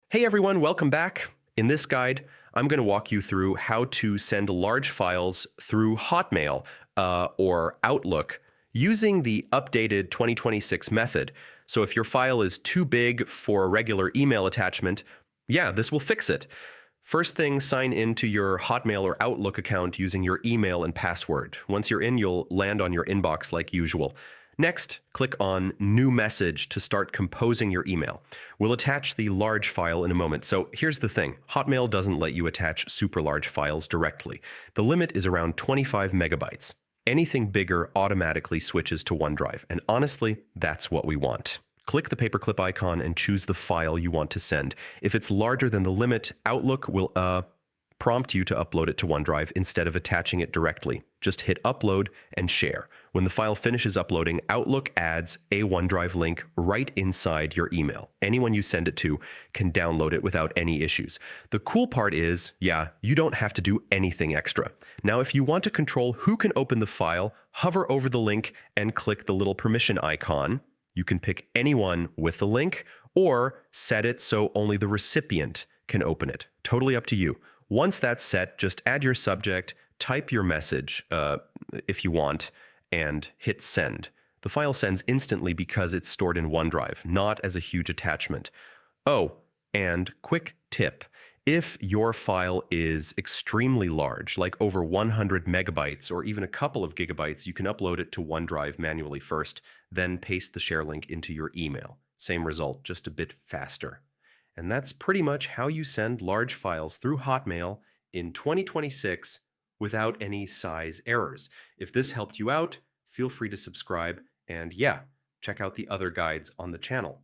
Hey everyone, welcome back. In this guide, I'm going to walk you through how to send large files through Hotmail or Outlook using the updated 2026 method. So if your file is too big for a regular email attachment, yeah, this will fix it. First thing, sign into your Hotmail or Outlook account using your email and password. Once you're in, you'll land on your inbox like usual. Next, click on New Message to start composing your email. We'll attach the large file in a moment. So here's the thing. Hotmail doesn't let you attach super large files directly. The limit is around 25 megabytes. Anything bigger automatically switches to OneDrive, and honestly, that's what we want. Click the paperclip icon and choose the file you want to send. If it's larger than the limit, Outlook will prompt you to upload it to OneDrive instead of attaching it directly. Just hit upload and share. When the file finishes uploading, Outlook adds a OneDrive link right inside your email. Anyone you send it to can download it without any issues. The cool part is, you don't have to do anything extra. Now, if you want to control who can open the file, hover over the link and click the little permission icon. You can pick anyone with the link or set it so only the recipient can open it. Totally up to you. Once that's set, just add your subject, type your message if you want, and hit send. The file sends instantly because it's stored in OneDrive, not as a huge attachment. Oh, and quick tip. If your file is extremely large, like over 100 megabytes or even a couple of gigabytes, you can upload it to OneDrive manually first, then paste the share link into your email. Same result, just a bit faster. And that's pretty much how you send large files through Hotmail in 2026 without any size errors. If this helped you out, feel free to subscribe and check out the other guides on the channel.